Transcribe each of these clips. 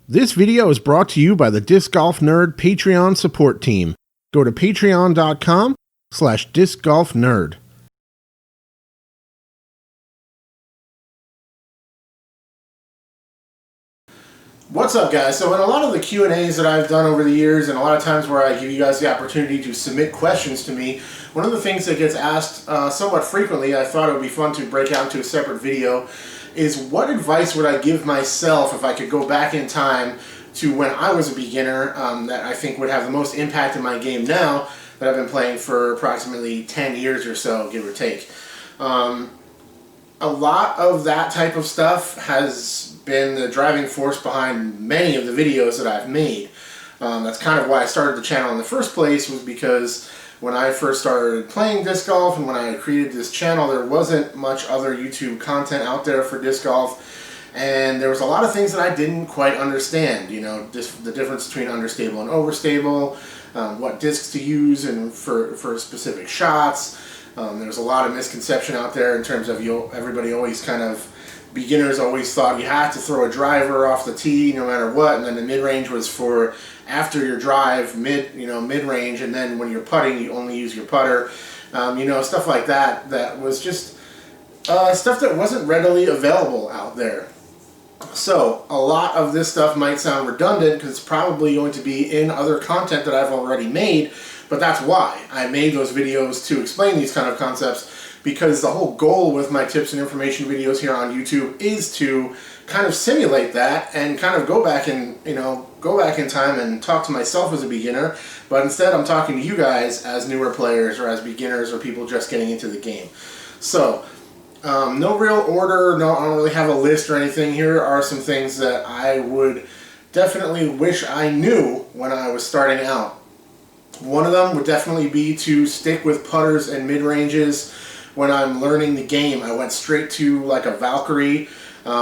This video is brought to you by the Disc Golf Nerd Patreon support team. Go to patreon.com/discgolfnerd. What's up, guys? So in a lot of the Q&As that I've done over the years, and a lot of times where I give you guys the opportunity to submit questions to me, one of the things that gets asked somewhat frequently, I thought it would be fun to break out into a separate video, is what advice would I give myself if I could go back in time to when I was a beginner that I think would have the most impact in my game now that I've been playing for approximately 10 years or so, give or take. A lot of that type of stuff has been the driving force behind many of the videos that I've made. That's kind of why I started the channel in the first place, was because when I first started playing disc golf and when I created this channel, there wasn't much other YouTube content out there for disc golf, and there was a lot of things that I didn't quite understand. You know, just the difference between understable and overstable, what discs to use and for specific shots. There's a lot of misconception out there in terms of everybody always kind of, beginners always thought you had to throw a driver off the tee no matter what, and then the mid-range was for after your drive, mid-range, and then when you're putting you only use your putter. Stuff like that was just stuff that wasn't readily available out there. So a lot of this stuff might sound redundant because it's probably going to be in other content that I've already made, but that's why I made those videos, to explain these kind of concepts, because the whole goal with my tips and information videos here on YouTube is to kind of simulate that and kind of go back in time and talk to myself as a beginner, but instead I'm talking to you guys as newer players or as beginners or people just getting into the game. So no real order, I don't really have a list or anything. Here are some things that I would definitely wish I knew when I was starting out. One of them would definitely be to stick with putters and mid-ranges. When I'm learning the game, I went straight to like a Valkyrie,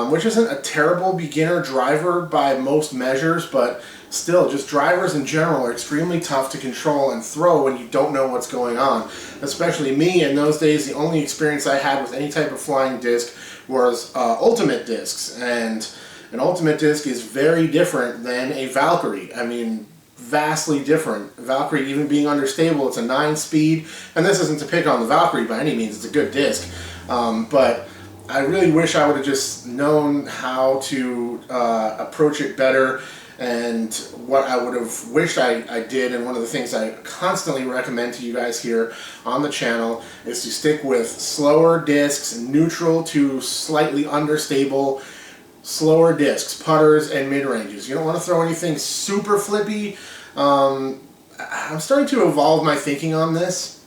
which isn't a terrible beginner driver by most measures, but still, just drivers in general are extremely tough to control and throw when you don't know what's going on. Especially me, in those days, the only experience I had with any type of flying disc was ultimate discs, and an ultimate disc is very different than a Valkyrie. I mean, vastly different. Valkyrie, even being understable, it's a 9-speed, and this isn't to pick on the Valkyrie by any means, it's a good disc, but I really wish I would have just known how to approach it better, and what I would have wished I did, and one of the things I constantly recommend to you guys here on the channel, is to stick with slower discs, neutral to slightly understable slower discs, putters and mid-ranges. You don't want to throw anything super flippy. I'm starting to evolve my thinking on this,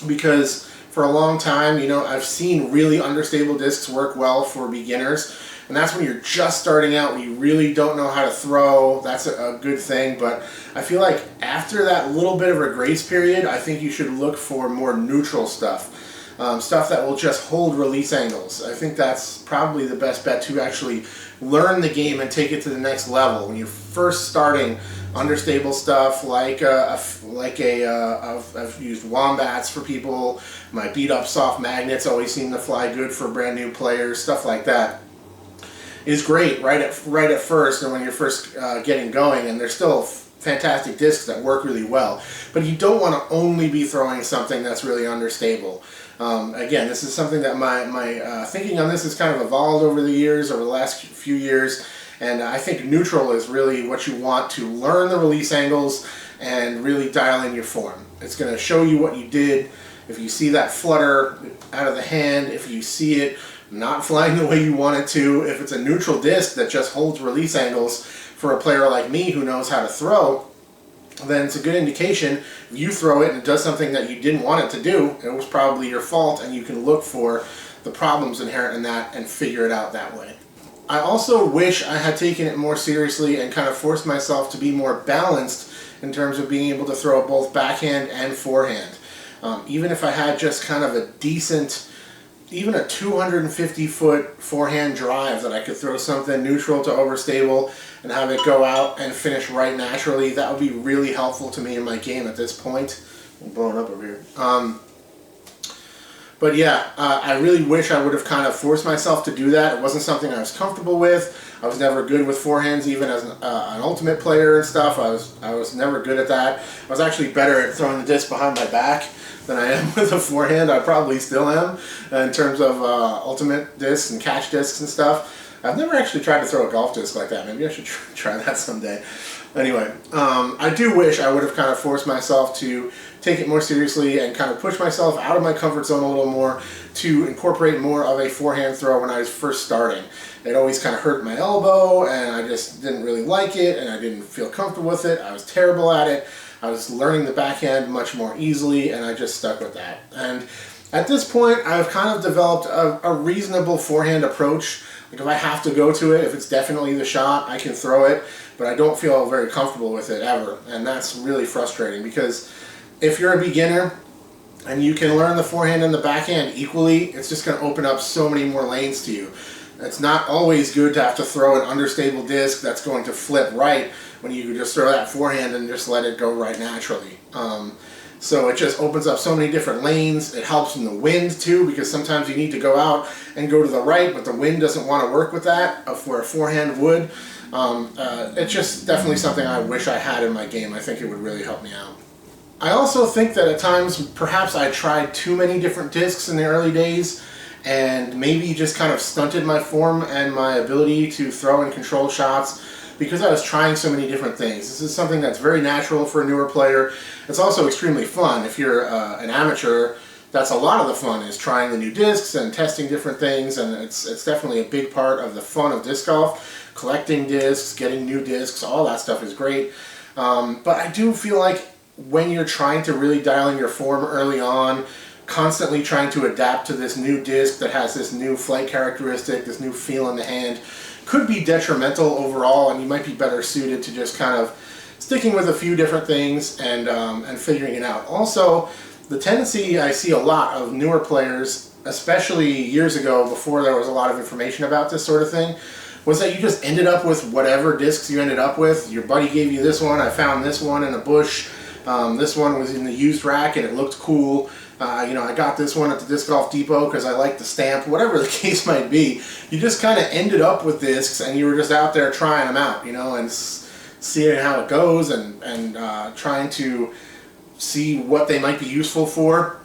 because for a long time, I've seen really understable discs work well for beginners, and that's when you're just starting out, when you really don't know how to throw. That's a good thing, but I feel like after that little bit of a grace period, I think you should look for more neutral stuff. Stuff that will just hold release angles. I think that's probably the best bet to actually learn the game and take it to the next level. When you're first starting, understable stuff like I've used wombats for people. My beat up soft magnets always seem to fly good for brand new players. Stuff like that is great right at first, and when you're first getting going, and they're still fantastic discs that work really well. But you don't want to only be throwing something that's really understable. Again, this is something that my thinking on this has kind of evolved over the last few years, and I think neutral is really what you want to learn the release angles and really dial in your form. It's going to show you what you did. If you see that flutter out of the hand, if you see it not flying the way you want it to, if it's a neutral disc that just holds release angles for a player like me who knows how to throw, then it's a good indication. If you throw it and it does something that you didn't want it to do, it was probably your fault, and you can look for the problems inherent in that and figure it out that way. I also wish I had taken it more seriously and kind of forced myself to be more balanced in terms of being able to throw both backhand and forehand. Even if I had just kind of a decent, even a 250-foot forehand drive that I could throw something neutral to overstable and have it go out and finish right naturally, that would be really helpful to me in my game at this point. I'm blowing up over here. But yeah, I really wish I would have kind of forced myself to do that. It wasn't something I was comfortable with. I was never good with forehands, even as an ultimate player and stuff. I was never good at that. I was actually better at throwing the disc behind my back than I am with a forehand. I probably still am in terms of ultimate discs and catch discs and stuff. I've never actually tried to throw a golf disc like that. Maybe I should try that someday. Anyway, I do wish I would have kind of forced myself to take it more seriously and kind of push myself out of my comfort zone a little more to incorporate more of a forehand throw when I was first starting. It always kind of hurt my elbow, and I just didn't really like it, and I didn't feel comfortable with it. I was terrible at it. I was learning the backhand much more easily, and I just stuck with that. And at this point, I've kind of developed a reasonable forehand approach. Like if I have to go to it, if it's definitely the shot, I can throw it, but I don't feel very comfortable with it ever. And that's really frustrating, because if you're a beginner and you can learn the forehand and the backhand equally, it's just going to open up so many more lanes to you. It's not always good to have to throw an understable disc that's going to flip right when you can just throw that forehand and just let it go right naturally. So it just opens up so many different lanes. It helps in the wind too, because sometimes you need to go out and go to the right, but the wind doesn't want to work with that, where a forehand would. It's just definitely something I wish I had in my game. I think it would really help me out. I also think that at times perhaps I tried too many different discs in the early days, and maybe just kind of stunted my form and my ability to throw and control shots because I was trying so many different things. This is something that's very natural for a newer player. It's also extremely fun. If you're an amateur, that's a lot of the fun, is trying the new discs and testing different things, and it's definitely a big part of the fun of disc golf. Collecting discs, getting new discs, all that stuff is great. But I do feel like when you're trying to really dial in your form early on, constantly trying to adapt to this new disc that has this new flight characteristic, this new feel in the hand, could be detrimental overall, and you might be better suited to just kind of sticking with a few different things and figuring it out. Also, the tendency I see a lot of newer players, especially years ago before there was a lot of information about this sort of thing, was that you just ended up with whatever discs you ended up with. Your buddy gave you this one, I found this one in a bush, this one was in the used rack and it looked cool. I got this one at the Disc Golf Depot because I liked the stamp, whatever the case might be. You just kind of ended up with discs and you were just out there trying them out, and seeing how it goes and trying to see what they might be useful for.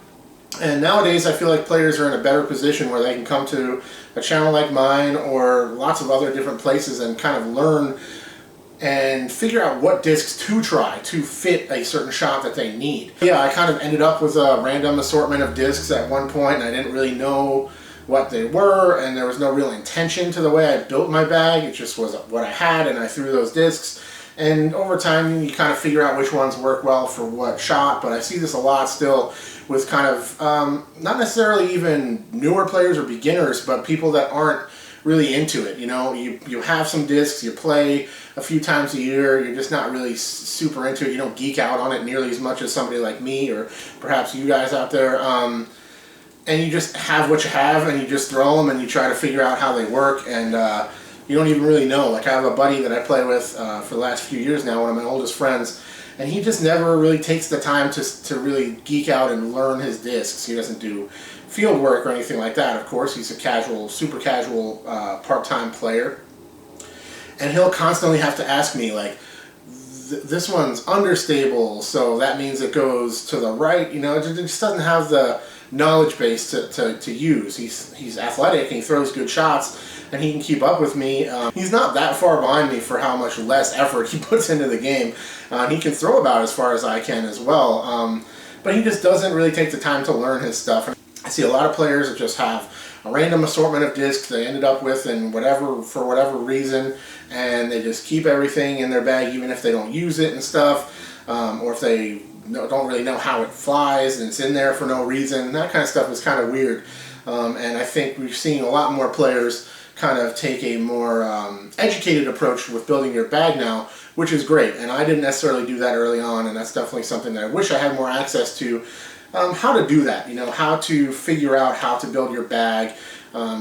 And nowadays I feel like players are in a better position where they can come to a channel like mine or lots of other different places and kind of learn and figure out what discs to try to fit a certain shot that they need. Yeah, I kind of ended up with a random assortment of discs at one point, and I didn't really know what they were, and there was no real intention to the way I built my bag. It just was what I had, and I threw those discs. And over time, you kind of figure out which ones work well for what shot, but I see this a lot still with kind of, not necessarily even newer players or beginners, but people that aren't really into it. You have some discs, you play a few times a year, you're just not really super into it. You don't geek out on it nearly as much as somebody like me or perhaps you guys out there. And you just have what you have and you just throw them and you try to figure out how they work, and you don't even really know. Like I have a buddy that I play with for the last few years now, one of my oldest friends, and he just never really takes the time to really geek out and learn his discs. He doesn't do field work or anything like that, of course. He's a super casual part-time player. And he'll constantly have to ask me, like, this one's understable, so that means it goes to the right. It just doesn't have the knowledge base to use. He's athletic and he throws good shots and he can keep up with me. He's not that far behind me for how much less effort he puts into the game. He can throw about as far as I can as well, but he just doesn't really take the time to learn his stuff. I see a lot of players that just have a random assortment of discs they ended up with for whatever reason, and they just keep everything in their bag even if they don't use it and stuff, or if they don't really know how it flies and it's in there for no reason. That kind of stuff is kind of weird, and I think we've seen a lot more players kind of take a more educated approach with building your bag now, which is great. And I didn't necessarily do that early on, and that's definitely something that I wish I had more access to. How to do that, how to figure out how to build your bag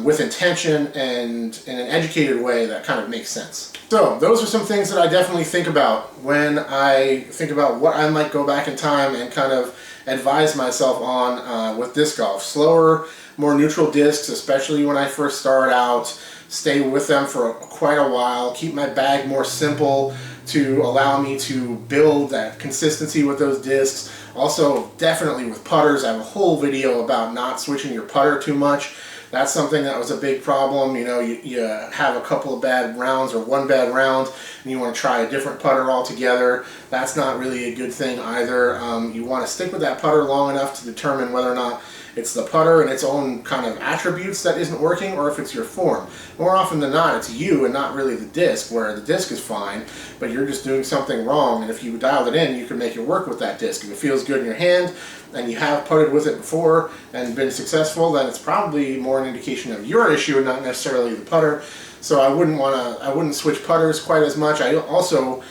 with intention and in an educated way that kind of makes sense. So those are some things that I definitely think about when I think about what I might go back in time and kind of advise myself on with disc golf. Slower, more neutral discs, especially when I first started out. stay with them for quite a while, keep my bag more simple to allow me to build that consistency with those discs. Also, definitely with putters, I have a whole video about not switching your putter too much. That's something that was a big problem. You know, you have a couple of bad rounds or one bad round and you want to try a different putter altogether. That's not really a good thing either. You want to stick with that putter long enough to determine whether or not it's the putter and its own kind of attributes that isn't working, or if it's your form. More often than not, it's you and not really the disc, where the disc is fine, but you're just doing something wrong, and if you dialed it in, you can make it work with that disc. If it feels good in your hand, and you have putted with it before and been successful, then it's probably more an indication of your issue and not necessarily the putter. So I wouldn't switch putters quite as much. I also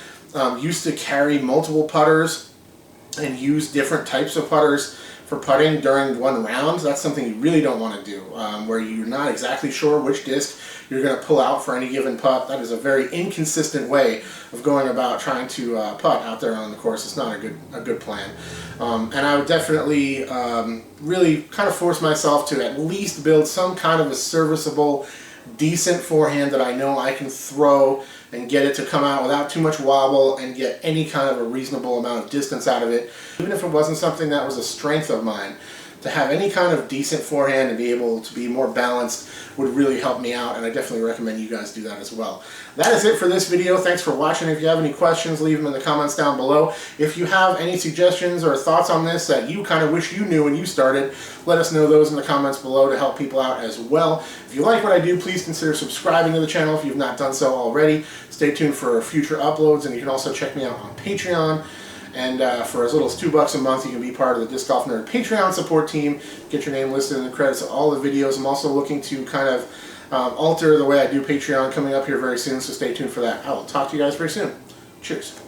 used to carry multiple putters and use different types of putters for putting during one round. That's something you really don't want to do, where you're not exactly sure which disc you're going to pull out for any given putt. That is a very inconsistent way of going about trying to putt out there on the course. It's not a good plan. And I would definitely really kind of force myself to at least build some kind of a serviceable, decent forehand that I know I can throw and get it to come out without too much wobble and get any kind of a reasonable amount of distance out of it. Even if it wasn't something that was a strength of mine, to have any kind of decent forehand and be able to be more balanced would really help me out, and I definitely recommend you guys do that as well. That is it for this video. Thanks for watching. If you have any questions, leave them in the comments down below. If you have any suggestions or thoughts on this that you kind of wish you knew when you started, let us know those in the comments below to help people out as well. If you like what I do, please consider subscribing to the channel if you've not done so already. Stay tuned for future uploads, and you can also check me out on Patreon. And for as little as $2 a month, you can be part of the Disc Golf Nerd Patreon support team. Get your name listed in the credits of all the videos. I'm also looking to kind of alter the way I do Patreon coming up here very soon, so stay tuned for that. I will talk to you guys very soon. Cheers.